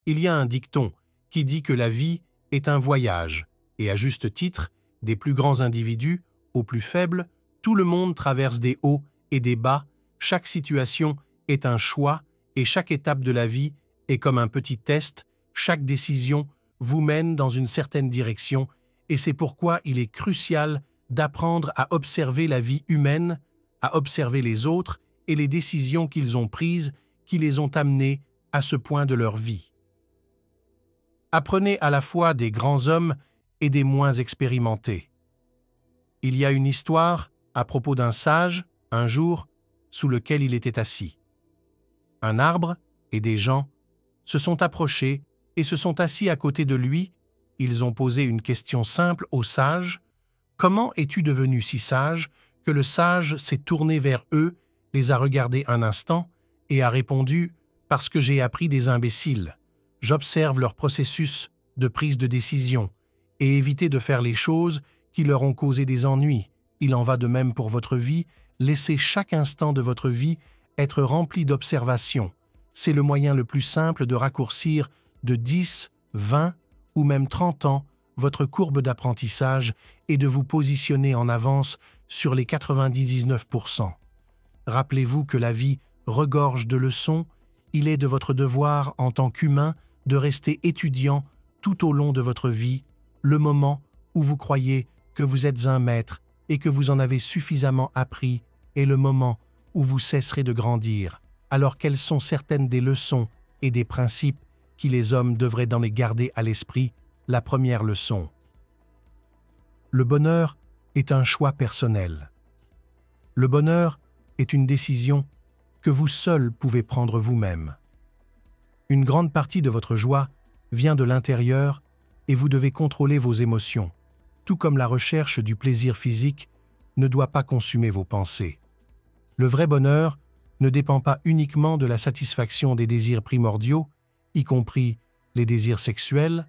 Il y a un dicton qui dit que la vie est un voyage, et à juste titre, des plus grands individus aux plus faibles, tout le monde traverse des hauts et des bas, chaque situation est un choix, et chaque étape de la vie est comme un petit test, chaque décision vous mène dans une certaine direction, et c'est pourquoi il est crucial d'apprendre à observer la vie humaine, à observer les autres et les décisions qu'ils ont prises, qui les ont amenés à ce point de leur vie. Apprenez à la fois des grands hommes et des moins expérimentés. Il y a une histoire à propos d'un sage, un jour, sous lequel il était assis. Un arbre et des gens se sont approchés et se sont assis à côté de lui. Ils ont posé une question simple au sage. « Comment es-tu devenu si sage ?» Que le sage s'est tourné vers eux, les a regardés un instant et a répondu « Parce que j'ai appris des imbéciles. J'observe leur processus de prise de décision et éviter de faire les choses qui leur ont causé des ennuis. Il en va de même pour votre vie. Laissez chaque instant de votre vie être rempli d'observations. C'est le moyen le plus simple de raccourcir de 10, 20 ou même 30 ans votre courbe d'apprentissage et de vous positionner en avance sur les 99%. Rappelez-vous que la vie regorge de leçons. Il est de votre devoir en tant qu'humain de rester étudiant tout au long de votre vie, le moment où vous croyez que vous êtes un maître et que vous en avez suffisamment appris est le moment où vous cesserez de grandir. Alors quelles sont certaines des leçons et des principes qui les hommes devraient les garder à l'esprit? La première leçon. Le bonheur est un choix personnel. Le bonheur est une décision que vous seul pouvez prendre vous-même. Une grande partie de votre joie vient de l'intérieur et vous devez contrôler vos émotions, tout comme la recherche du plaisir physique ne doit pas consumer vos pensées. Le vrai bonheur ne dépend pas uniquement de la satisfaction des désirs primordiaux, y compris les désirs sexuels.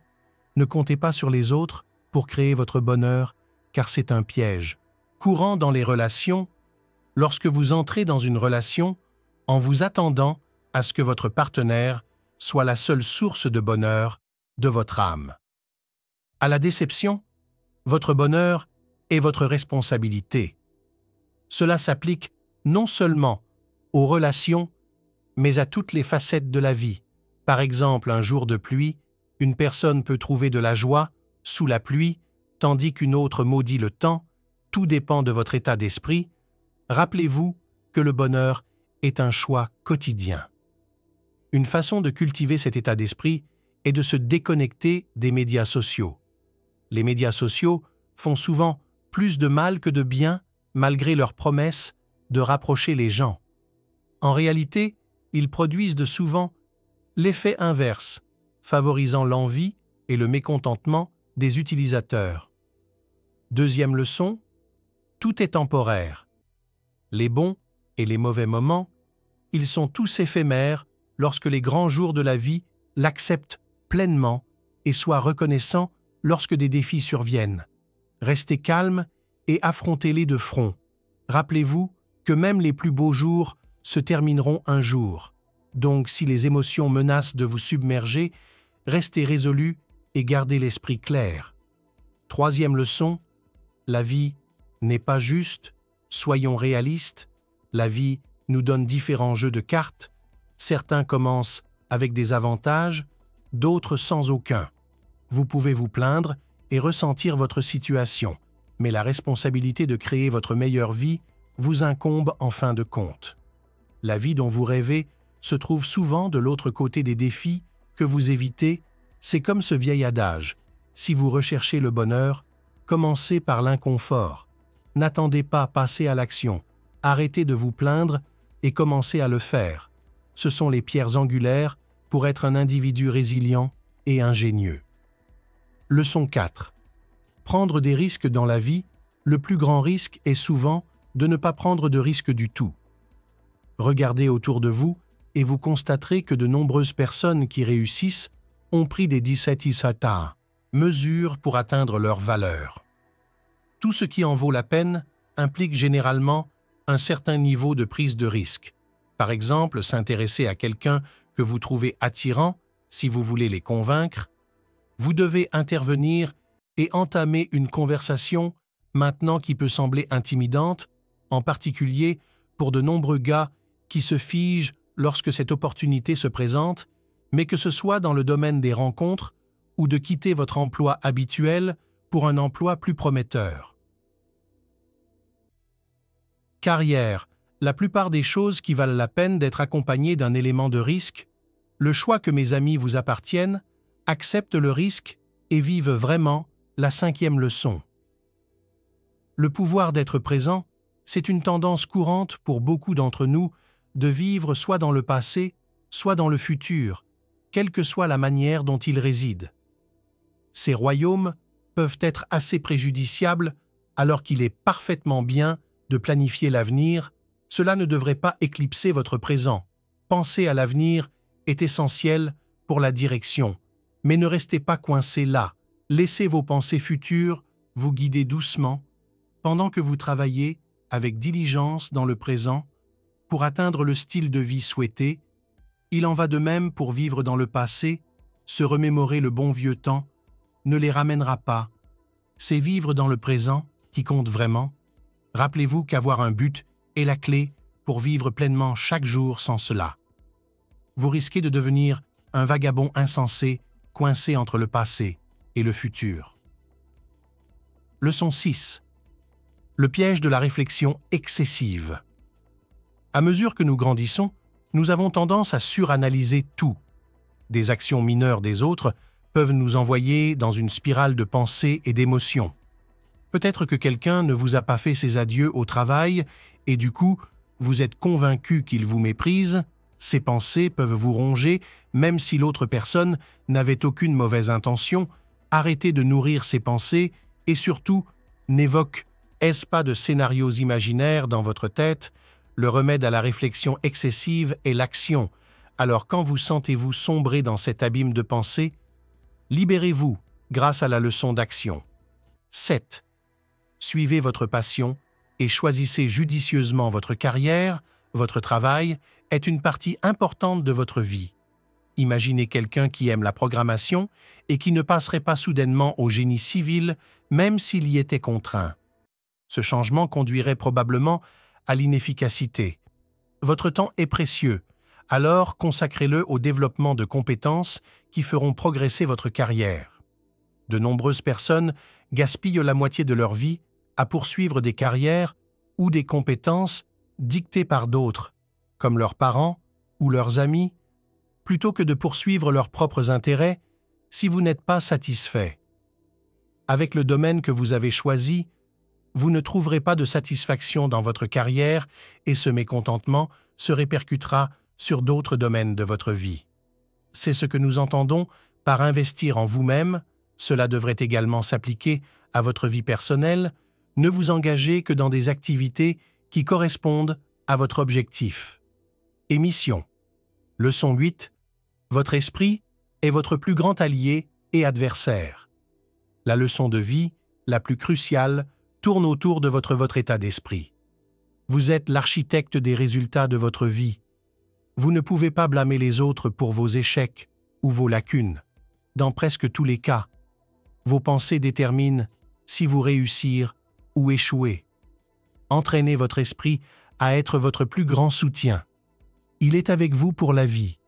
Ne comptez pas sur les autres pour créer votre bonheur, car c'est un piège. Courant dans les relations, lorsque vous entrez dans une relation en vous attendant à ce que votre partenaire soit la seule source de bonheur de votre âme. À la déception, votre bonheur est votre responsabilité. Cela s'applique non seulement aux relations, mais à toutes les facettes de la vie. Par exemple, un jour de pluie, une personne peut trouver de la joie sous la pluie, tandis qu'une autre maudit le temps. Tout dépend de votre état d'esprit. Rappelez-vous que le bonheur est un choix quotidien. Une façon de cultiver cet état d'esprit est de se déconnecter des médias sociaux. Les médias sociaux font souvent plus de mal que de bien, malgré leurs promesses de rapprocher les gens. En réalité, ils produisent de souvent l'effet inverse, favorisant l'envie et le mécontentement des utilisateurs. Deuxième leçon, tout est temporaire. Les bons et les mauvais moments, ils sont tous éphémères lorsque les grands jours de la vie l'acceptent pleinement et soient reconnaissants lorsque des défis surviennent. Restez calme et affrontez-les de front. Rappelez-vous que même les plus beaux jours se termineront un jour. Donc, si les émotions menacent de vous submerger, restez résolu et gardez l'esprit clair. Troisième leçon, la vie n'est pas juste, soyons réalistes. La vie nous donne différents jeux de cartes. Certains commencent avec des avantages, d'autres sans aucun. Vous pouvez vous plaindre et ressentir votre situation, mais la responsabilité de créer votre meilleure vie vous incombe en fin de compte. La vie dont vous rêvez se trouve souvent de l'autre côté des défis que vous évitez. C'est comme ce vieil adage. Si vous recherchez le bonheur, commencez par l'inconfort. N'attendez pas, passez à l'action. Arrêtez de vous plaindre et commencez à le faire. Ce sont les pierres angulaires pour être un individu résilient et ingénieux. Leçon 4. Prendre des risques dans la vie, le plus grand risque est souvent de ne pas prendre de risque du tout. Regardez autour de vous et vous constaterez que de nombreuses personnes qui réussissent ont pris des dissatisfata, mesures pour atteindre leur valeur. Tout ce qui en vaut la peine implique généralement un certain niveau de prise de risque. Par exemple, s'intéresser à quelqu'un que vous trouvez attirant Si vous voulez les convaincre, vous devez intervenir et entamer une conversation maintenant qui peut sembler intimidante, en particulier pour de nombreux gars qui se figent lorsque cette opportunité se présente, mais que ce soit dans le domaine des rencontres ou de quitter votre emploi habituel pour un emploi plus prometteur. Carrière. La plupart des choses qui valent la peine d'être accompagnées d'un élément de risque, le choix que mes amis vous appartiennent, acceptent le risque et vivent vraiment la 5e leçon. Le pouvoir d'être présent, c'est une tendance courante pour beaucoup d'entre nous de vivre soit dans le passé, soit dans le futur, quelle que soit la manière dont ils résident. Ces royaumes peuvent être assez préjudiciables alors qu'il est parfaitement bien de planifier l'avenir. Cela ne devrait pas éclipser votre présent. Penser à l'avenir est essentiel pour la direction, mais ne restez pas coincé là. Laissez vos pensées futures vous guider doucement pendant que vous travaillez avec diligence dans le présent pour atteindre le style de vie souhaité. Il en va de même pour vivre dans le passé, se remémorer le bon vieux temps ne les ramènera pas. C'est vivre dans le présent qui compte vraiment. Rappelez-vous qu'avoir un but est la clé pour vivre pleinement chaque jour sans cela. Vous risquez de devenir un vagabond insensé, coincé entre le passé et le futur. Leçon 6. Le piège de la réflexion excessive. À mesure que nous grandissons, nous avons tendance à suranalyser tout. Des actions mineures des autres peuvent nous envoyer dans une spirale de pensées et d'émotions. Peut-être que quelqu'un ne vous a pas fait ses adieux au travail et du coup, vous êtes convaincu qu'il vous méprise. Ces pensées peuvent vous ronger même si l'autre personne n'avait aucune mauvaise intention. Arrêtez de nourrir ces pensées et surtout, n'évoquez pas de scénarios imaginaires dans votre tête. Le remède à la réflexion excessive est l'action. Alors quand vous sentez-vous sombrer dans cet abîme de pensée, libérez-vous grâce à la leçon d'action. 7. Suivez votre passion et choisissez judicieusement votre carrière. Votre travail est une partie importante de votre vie. Imaginez quelqu'un qui aime la programmation et qui ne passerait pas soudainement au génie civil, même s'il y était contraint. Ce changement conduirait probablement à l'inefficacité. Votre temps est précieux, alors consacrez-le au développement de compétences qui feront progresser votre carrière. De nombreuses personnes gaspillent la moitié de leur vie à poursuivre des carrières ou des compétences dictées par d'autres, comme leurs parents ou leurs amis, plutôt que de poursuivre leurs propres intérêts si vous n'êtes pas satisfait. Avec le domaine que vous avez choisi, vous ne trouverez pas de satisfaction dans votre carrière et ce mécontentement se répercutera sur d'autres domaines de votre vie. C'est ce que nous entendons par investir en vous-même. Cela devrait également s'appliquer à votre vie personnelle. Ne vous engagez que dans des activités qui correspondent à votre objectif. Mission. Leçon 8. Votre esprit est votre plus grand allié et adversaire. La leçon de vie la plus cruciale tourne autour de votre état d'esprit. Vous êtes l'architecte des résultats de votre vie. Vous ne pouvez pas blâmer les autres pour vos échecs ou vos lacunes. Dans presque tous les cas, vos pensées déterminent si vous réussirez ou échouez. Entraînez votre esprit à être votre plus grand soutien. Il est avec vous pour la vie.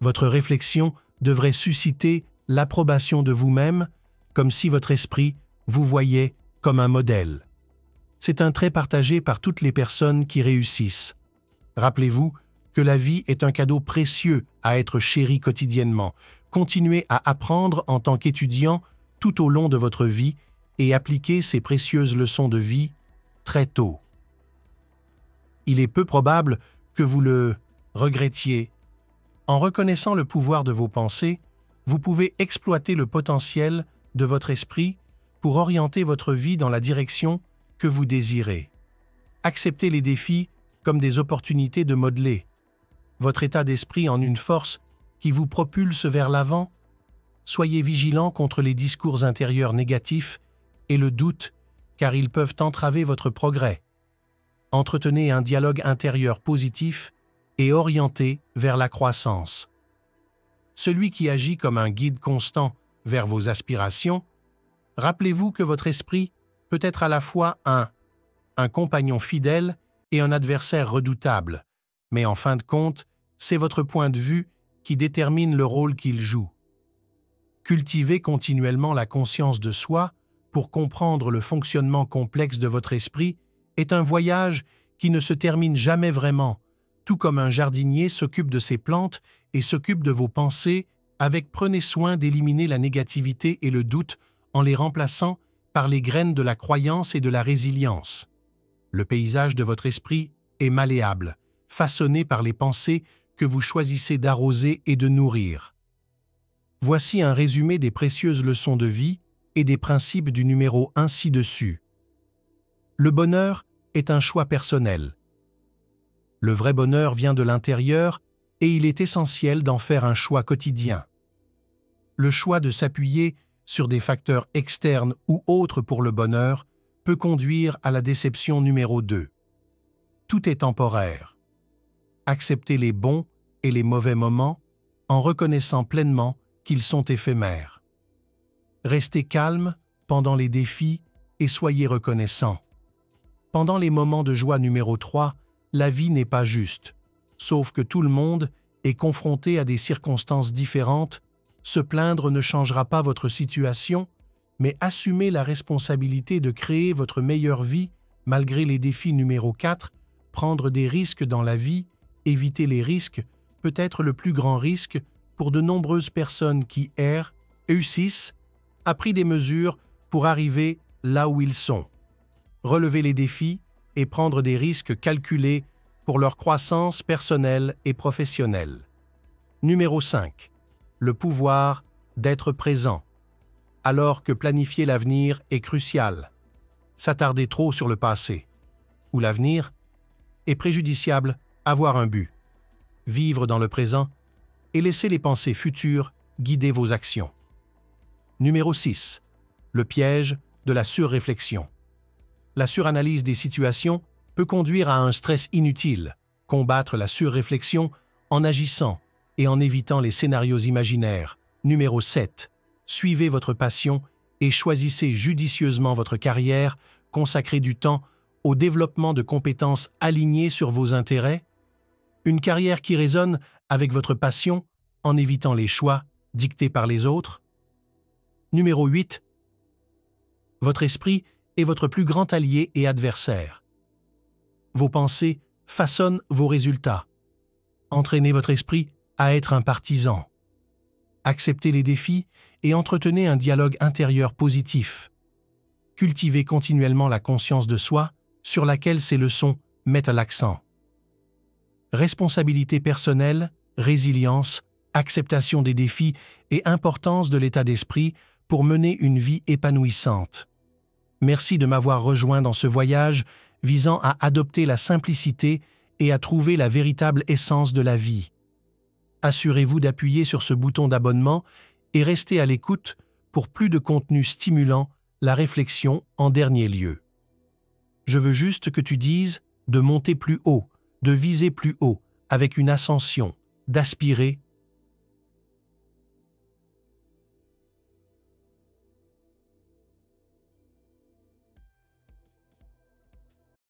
Votre réflexion devrait susciter l'approbation de vous-même, comme si votre esprit vous voyait comme un modèle. C'est un trait partagé par toutes les personnes qui réussissent. Rappelez-vous que la vie est un cadeau précieux à être chéri quotidiennement. Continuez à apprendre en tant qu'étudiant tout au long de votre vie et appliquez ces précieuses leçons de vie très tôt. Il est peu probable que vous le regrettiez. En reconnaissant le pouvoir de vos pensées, vous pouvez exploiter le potentiel de votre esprit pour orienter votre vie dans la direction que vous désirez. Acceptez les défis comme des opportunités de modeler votre état d'esprit en une force qui vous propulse vers l'avant. Soyez vigilant contre les discours intérieurs négatifs et le doute, car ils peuvent entraver votre progrès. Entretenez un dialogue intérieur positif et orienté vers la croissance. celui qui agit comme un guide constant vers vos aspirations, rappelez-vous que votre esprit peut être à la fois un compagnon fidèle et un adversaire redoutable, mais en fin de compte, c'est votre point de vue qui détermine le rôle qu'il joue. Cultivez continuellement la conscience de soi pour comprendre le fonctionnement complexe de votre esprit est un voyage qui ne se termine jamais vraiment, tout comme un jardinier s'occupe de ses plantes et s'occupe de vos pensées, prenez soin d'éliminer la négativité et le doute en les remplaçant par les graines de la croyance et de la résilience. Le paysage de votre esprit est malléable, façonné par les pensées que vous choisissez d'arroser et de nourrir. Voici un résumé des précieuses leçons de vie et des principes du numéro 1 ci-dessus. Le bonheur est un choix personnel. Le vrai bonheur vient de l'intérieur et il est essentiel d'en faire un choix quotidien. Le choix de s'appuyer sur des facteurs externes ou autres pour le bonheur peut conduire à la déception numéro 2. Tout est temporaire. Acceptez les bons et les mauvais moments en reconnaissant pleinement qu'ils sont éphémères. Restez calme pendant les défis et soyez reconnaissant. Pendant les moments de joie numéro 3, la vie n'est pas juste, sauf que tout le monde est confronté à des circonstances différentes. Se plaindre ne changera pas votre situation, mais assumez la responsabilité de créer votre meilleure vie malgré les défis numéro 4, prendre des risques dans la vie, éviter les risques, peut être le plus grand risque pour de nombreuses personnes qui errent, réussissent, a pris des mesures pour arriver là où ils sont. Relever les défis et prendre des risques calculés pour leur croissance personnelle et professionnelle. Numéro 5. Le pouvoir d'être présent. Alors que planifier l'avenir est crucial. S'attarder trop sur le passé ou l'avenir est préjudiciable, avoir un but. Vivre dans le présent et laisser les pensées futures guider vos actions. Numéro 6. Le piège de la surréflexion. La suranalyse des situations peut conduire à un stress inutile. Combattre la surréflexion en agissant et en évitant les scénarios imaginaires. Numéro 7. Suivez votre passion et choisissez judicieusement votre carrière, consacrez du temps au développement de compétences alignées sur vos intérêts. Une carrière qui résonne avec votre passion en évitant les choix dictés par les autres. Numéro 8. Votre esprit est votre plus grand allié et adversaire. Vos pensées façonnent vos résultats. Entraînez votre esprit à être un partisan. Acceptez les défis et entretenez un dialogue intérieur positif. Cultivez continuellement la conscience de soi sur laquelle ces leçons mettent l'accent. Responsabilité personnelle, résilience, acceptation des défis et importance de l'état d'esprit pour mener une vie épanouissante. Merci de m'avoir rejoint dans ce voyage visant à adopter la simplicité et à trouver la véritable essence de la vie. Assurez-vous d'appuyer sur ce bouton d'abonnement et restez à l'écoute pour plus de contenu stimulant la réflexion en dernier lieu. Je veux juste que tu dises de monter plus haut, de viser plus haut, avec une ascension, d'aspirer